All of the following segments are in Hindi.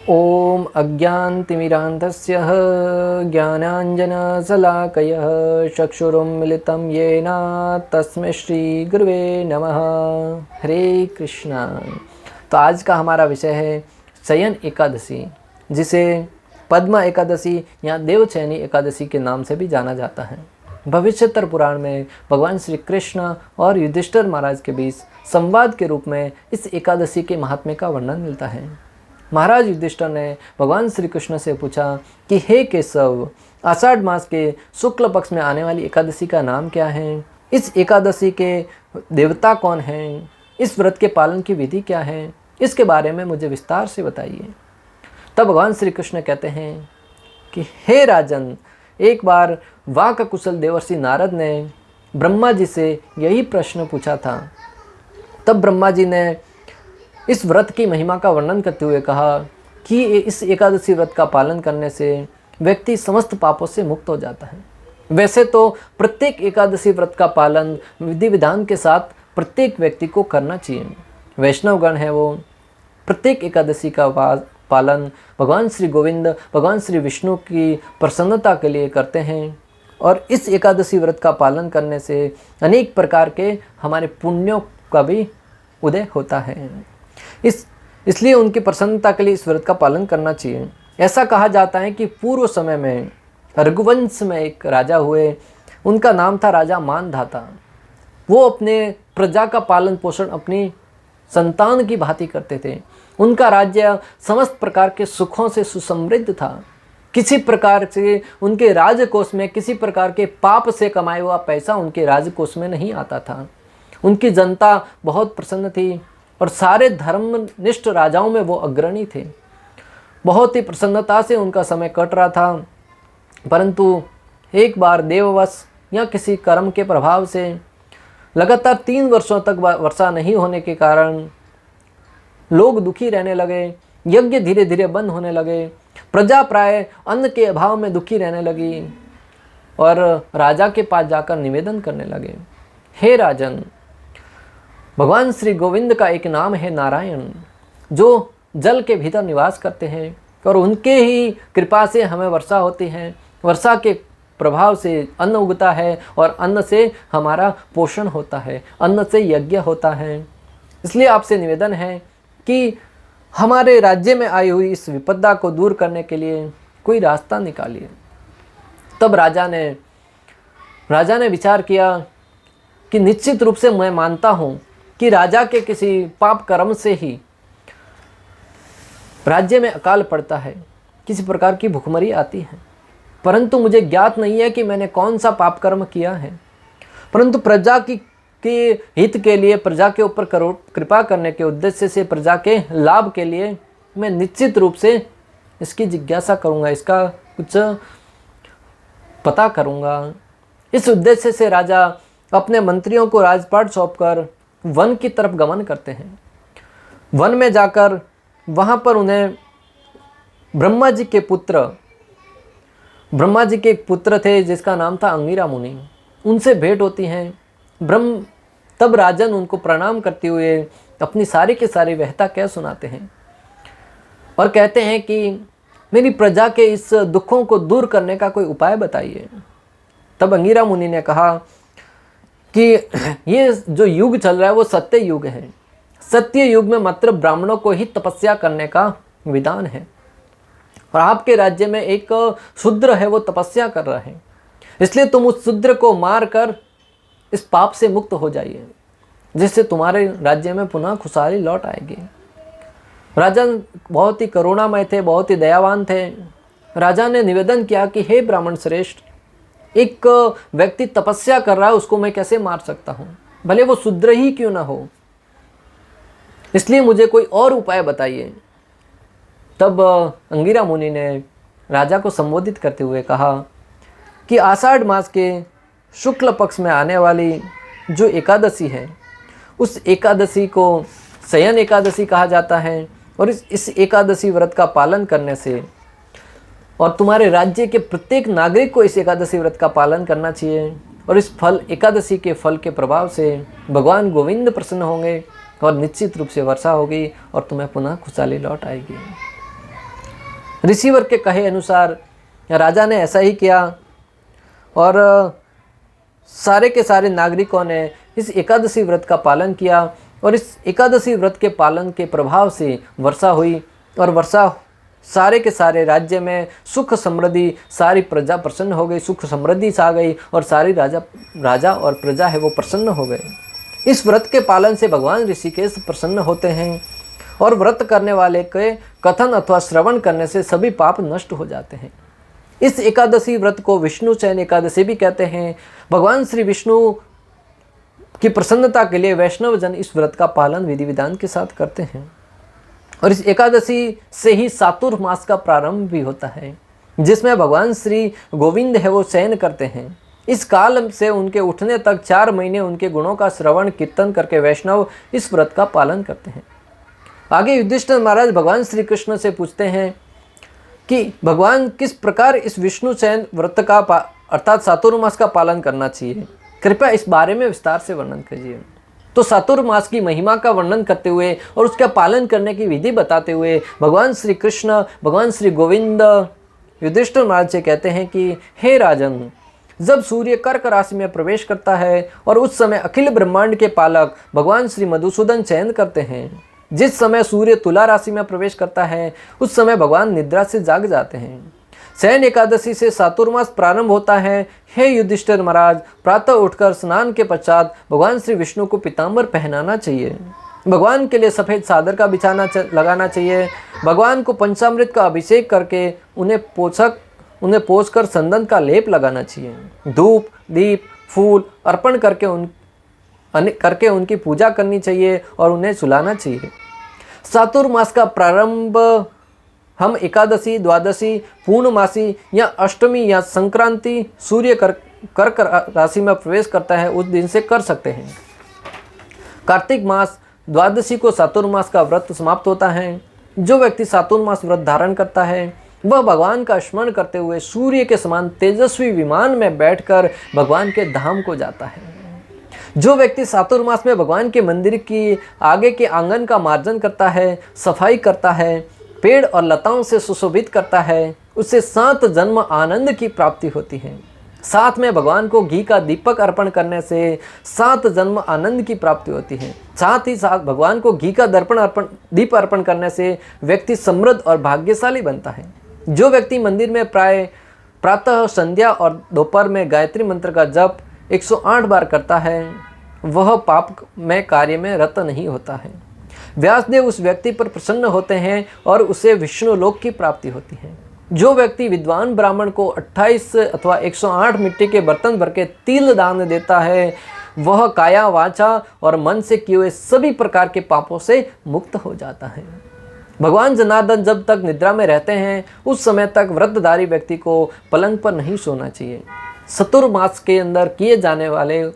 ओम अज्ञानतिमिरान्धस्य ज्ञानाञ्जनशलाकयः चक्षुरुन्मिलितं येन तस्मै श्रीगुरुवे नमः। हरे कृष्णा। तो आज का हमारा विषय है शयन एकादशी, जिसे पद्मा एकादशी या देवचयनी एकादशी के नाम से भी जाना जाता है। भविष्योत्तर पुराण में भगवान श्री कृष्ण और युधिष्ठिर महाराज के बीच संवाद के रूप में इस एकादशी के महात्म्य का वर्णन मिलता है। महाराज युधिष्ठिर ने भगवान श्री कृष्ण से पूछा कि हे केशव, आषाढ़ मास के शुक्ल पक्ष में आने वाली एकादशी का नाम क्या है? इस एकादशी के देवता कौन हैं? इस व्रत के पालन की विधि क्या है? इसके बारे में मुझे विस्तार से बताइए। तब भगवान श्री कृष्ण कहते हैं कि हे राजन, एक बार वाक कुशल देवर्षि नारद ने ब्रह्मा जी से यही प्रश्न पूछा था। तब ब्रह्मा जी ने इस व्रत की महिमा का वर्णन करते हुए कहा कि इस एकादशी व्रत का पालन करने से व्यक्ति समस्त पापों से मुक्त हो जाता है। वैसे तो प्रत्येक एकादशी व्रत का पालन विधि विधान के साथ प्रत्येक व्यक्ति को करना चाहिए। वैष्णवगण है वो प्रत्येक एकादशी का पालन भगवान श्री गोविंद, भगवान श्री विष्णु की प्रसन्नता के लिए करते हैं, और इस एकादशी व्रत का पालन करने से अनेक प्रकार के हमारे पुण्यों का भी उदय होता है। इसलिए उनकी प्रसन्नता के लिए इस व्रत का पालन करना चाहिए। ऐसा कहा जाता है कि पूर्व समय में रघुवंश में एक राजा हुए, उनका नाम था राजा मानधाता। वो अपने प्रजा का पालन पोषण अपनी संतान की भांति करते थे। उनका राज्य समस्त प्रकार के सुखों से सुसमृद्ध था। किसी प्रकार से उनके राजकोष में किसी प्रकार के पाप से कमाया हुआ पैसा उनके राजकोष में नहीं आता था। उनकी जनता बहुत प्रसन्न थी और सारे धर्मनिष्ठ राजाओं में वो अग्रणी थे। बहुत ही प्रसन्नता से उनका समय कट रहा था। परंतु एक बार देववश या किसी कर्म के प्रभाव से लगातार 3 वर्षों तक वर्षा नहीं होने के कारण लोग दुखी रहने लगे। यज्ञ धीरे धीरे बंद होने लगे। प्रजा प्राय अन्न के अभाव में दुखी रहने लगी और राजा के पास जाकर निवेदन करने लगे, हे राजन, भगवान श्री गोविंद का एक नाम है नारायण, जो जल के भीतर निवास करते हैं और उनके ही कृपा से हमें वर्षा होती है। वर्षा के प्रभाव से अन्न उगता है और अन्न से हमारा पोषण होता है, अन्न से यज्ञ होता है। इसलिए आपसे निवेदन है कि हमारे राज्य में आई हुई इस विपदा को दूर करने के लिए कोई रास्ता निकालिए। तब राजा ने विचार किया कि निश्चित रूप से मैं मानता हूँ कि राजा के किसी पाप कर्म से ही राज्य में अकाल पड़ता है, किसी प्रकार की भुखमरी आती है। परंतु मुझे ज्ञात नहीं है कि मैंने कौन सा पाप कर्म किया है। परंतु प्रजा के हित के लिए, प्रजा के ऊपर कृपा करने के उद्देश्य से, प्रजा के लाभ के लिए मैं निश्चित रूप से इसकी जिज्ञासा करूँगा, इसका कुछ पता करूँगा। इस उद्देश्य से राजा अपने मंत्रियों को राजपाट सौंपकर वन की तरफ गमन करते हैं। वन में जाकर वहाँ पर उन्हें ब्रह्मा जी के एक पुत्र थे जिसका नाम था अंगिरा मुनि, उनसे भेंट होती हैं। तब राजन उनको प्रणाम करते हुए अपनी सारी की सारी व्यथा कह सुनाते हैं और कहते हैं कि मेरी प्रजा के इस दुखों को दूर करने का कोई उपाय बताइए। तब अंगिरा मुनि ने कहा कि ये जो युग चल रहा है वो सत्य युग है। सत्य युग में मात्र ब्राह्मणों को ही तपस्या करने का विधान है, और आपके राज्य में एक शूद्र है, वो तपस्या कर रहा है। इसलिए तुम उस शूद्र को मार कर इस पाप से मुक्त हो जाइए, जिससे तुम्हारे राज्य में पुनः खुशहाली लौट आएगी। राजा बहुत ही करुणामय थे, बहुत ही दयावान थे। राजा ने निवेदन किया कि हे ब्राह्मण श्रेष्ठ, एक व्यक्ति तपस्या कर रहा है, उसको मैं कैसे मार सकता हूँ, भले वो शूद्र ही क्यों ना हो। इसलिए मुझे कोई और उपाय बताइए। तब अंगिरा मुनि ने राजा को संबोधित करते हुए कहा कि आषाढ़ मास के शुक्ल पक्ष में आने वाली जो एकादशी है, उस एकादशी को शयन एकादशी कहा जाता है, और इस एकादशी व्रत का पालन करने से, और तुम्हारे राज्य के प्रत्येक नागरिक को इस एकादशी व्रत का पालन करना चाहिए, और इस एकादशी के फल के प्रभाव से भगवान गोविंद प्रसन्न होंगे और निश्चित रूप से वर्षा होगी और तुम्हें पुनः खुशहाली लौट आएगी। ऋषिवर के कहे अनुसार राजा ने ऐसा ही किया और सारे के सारे नागरिकों ने इस एकादशी व्रत का पालन किया और इस एकादशी व्रत के पालन के प्रभाव से वर्षा हुई और वर्षा सारे के सारे राज्य में सुख समृद्धि, सारी प्रजा प्रसन्न हो गई, सुख समृद्धि सा गई और सारी राजा और प्रजा है वो प्रसन्न हो गए। इस व्रत के पालन से भगवान ऋषिकेश प्रसन्न होते हैं और व्रत करने वाले के कथन अथवा श्रवण करने से सभी पाप नष्ट हो जाते हैं। इस एकादशी व्रत को विष्णु शयन एकादशी भी कहते हैं। भगवान श्री विष्णु की प्रसन्नता के लिए वैष्णव जन इस व्रत का पालन विधि विधान के साथ करते हैं और इस एकादशी से ही चातुर्मास का प्रारंभ भी होता है, जिसमें भगवान श्री गोविंद है वो शयन करते हैं। इस काल से उनके उठने तक 4 महीने उनके गुणों का श्रवण कीर्तन करके वैष्णव इस व्रत का पालन करते हैं। आगे युधिष्ठिर महाराज भगवान श्री कृष्ण से पूछते हैं कि भगवान किस प्रकार इस विष्णु शयन व्रत का अर्थात चातुर्मास का पालन करना चाहिए, कृपया इस बारे में विस्तार से वर्णन कीजिए। तो चातुर्मास की महिमा का वर्णन करते हुए और उसका पालन करने की विधि बताते हुए भगवान श्री कृष्ण, भगवान श्री गोविंद युधिष्ठिर महाराज से कहते हैं कि हे राजन, जब सूर्य कर्क राशि में प्रवेश करता है और उस समय अखिल ब्रह्मांड के पालक भगवान श्री मधुसूदन शयन करते हैं। जिस समय सूर्य तुला राशि में प्रवेश करता है उस समय भगवान निद्रा से जाग जाते हैं। शयन एकादशी से चातुर्मास प्रारंभ होता है। हे युधिष्ठिर महाराज, प्रातः उठकर स्नान के पश्चात भगवान श्री विष्णु को पीताम्बर पहनाना चाहिए। भगवान के लिए सफ़ेद चादर का बिछाना लगाना चाहिए। भगवान को पंचामृत का अभिषेक करके उन्हें पोंछकर चंदन का लेप लगाना चाहिए। धूप दीप फूल अर्पण करके उनकी पूजा करनी चाहिए और उन्हें सुलाना चाहिए। चातुर्मास का प्रारंभ हम एकादशी, द्वादशी, पूर्णमासी या अष्टमी या संक्रांति सूर्य कर्क राशि में प्रवेश करता है उस दिन से कर सकते हैं। कार्तिक मास द्वादशी को चातुर्मास का व्रत समाप्त होता है। जो व्यक्ति चातुर्मास व्रत धारण करता है वह भगवान का स्मरण करते हुए सूर्य के समान तेजस्वी विमान में बैठकर भगवान के धाम को जाता है। जो व्यक्ति चातुर्मास में भगवान के मंदिर की आगे के आंगन का मार्जन करता है, सफाई करता है, पेड़ और लताओं से सुशोभित करता है, उससे 7 जन्म आनंद की प्राप्ति होती है। साथ में भगवान को घी का दीपक अर्पण करने से 7 जन्म आनंद की प्राप्ति होती है। साथ ही साथ भगवान को घी का दीप अर्पण करने से व्यक्ति समृद्ध और भाग्यशाली बनता है। जो व्यक्ति मंदिर में प्रातः, संध्या और दोपहर में गायत्री मंत्र का जप 108 बार करता है वह पाप में कार्य में रत नहीं होता है। व्यासदेव उस व्यक्ति पर प्रसन्न होते हैं और उसे विष्णु लोक की प्राप्ति होती है। जो व्यक्ति विद्वान ब्राह्मण को 28 अथवा 108 मिट्टी के बर्तन भर के तिल दान देता है वह काया, वाचा और मन से किए हुए सभी प्रकार के पापों से मुक्त हो जाता है। भगवान जनार्दन जब तक निद्रा में रहते हैं उस समय तक व्रतधारी व्यक्ति को पलंग पर नहीं सोना चाहिए। चातुर्मास के अंदर किए जाने वाले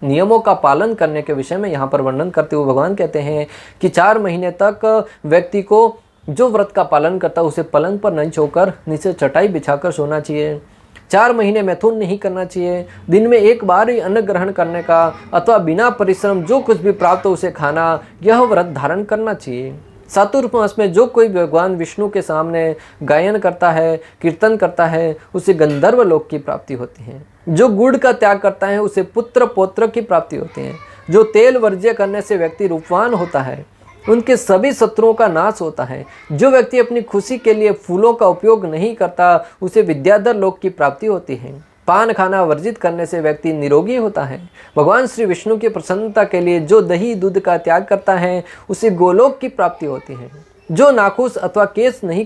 नियमों का पालन करने के विषय में यहाँ पर वर्णन करते हुए भगवान कहते हैं कि 4 महीने तक व्यक्ति को जो व्रत का पालन करता है उसे पलंग पर नहीं सोकर नीचे चटाई बिछाकर सोना चाहिए। 4 महीने मैथुन नहीं करना चाहिए। दिन में 1 बार ही अन्न ग्रहण करने का अथवा बिना परिश्रम जो कुछ भी प्राप्त हो उसे खाना, यह व्रत धारण करना चाहिए। चातुर्मास में जो कोई भगवान विष्णु के सामने गायन करता है, कीर्तन करता है, उसे गंधर्व लोक की प्राप्ति होती है। जो गुड़ का त्याग करता है उसे पुत्र पौत्र की प्राप्ति होती है। जो तेल वर्ज्य करने से व्यक्ति रूपवान होता है उनके सभी शत्रुओं का नाश होता है। जो व्यक्ति अपनी खुशी के लिए फूलों का उपयोग नहीं करता उसे विद्याधर लोक की प्राप्ति होती है। पान खाना वर्जित करने से व्यक्ति निरोगी होता है। भगवान श्री विष्णु की प्रसन्नता के लिए जो दही दूध का त्याग करता है उसे गोलोक की प्राप्ति होती है। जो नाखून अथवा केस नहीं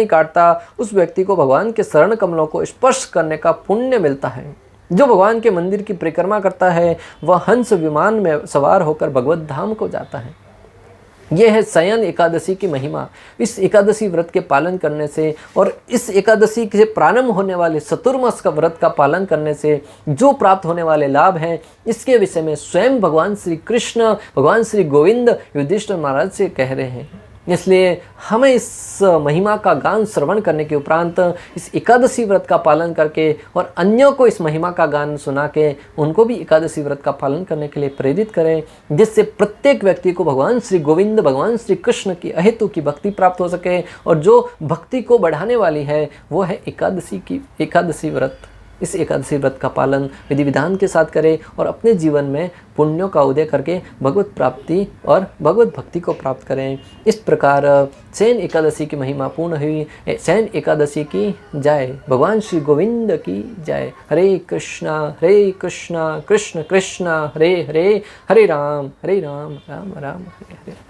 काटता उस व्यक्ति को भगवान के चरण कमलों को स्पर्श करने का पुण्य मिलता है। जो भगवान के मंदिर की परिक्रमा करता है वह हंस विमान में सवार होकर भगवत धाम को जाता है। यह है शयन एकादशी की महिमा। इस एकादशी व्रत के पालन करने से और इस एकादशी से प्रारंभ होने वाले चातुर्मास का व्रत का पालन करने से जो प्राप्त होने वाले लाभ हैं इसके विषय में स्वयं भगवान श्री कृष्ण, भगवान श्री गोविंद युधिष्ठिर महाराज से कह रहे हैं। इसलिए हमें इस महिमा का गान श्रवण करने के उपरांत इस एकादशी व्रत का पालन करके और अन्यों को इस महिमा का गान सुना के उनको भी एकादशी व्रत का पालन करने के लिए प्रेरित करें, जिससे प्रत्येक व्यक्ति को भगवान श्री गोविंद, भगवान श्री कृष्ण की अहेतु की भक्ति प्राप्त हो सके। और जो भक्ति को बढ़ाने वाली है वो है एकादशी व्रत। इस एकादशी व्रत का पालन विधि विधान के साथ करें और अपने जीवन में पुण्यों का उदय करके भगवत प्राप्ति और भगवत भक्ति को प्राप्त करें। इस प्रकार शयन एकादशी की महिमा पूर्ण हुई। शयन एकादशी की जय। भगवान श्री गोविंद की जय। हरे कृष्णा कृष्ण कृष्ण हरे हरे, हरे राम राम राम हरे हरे।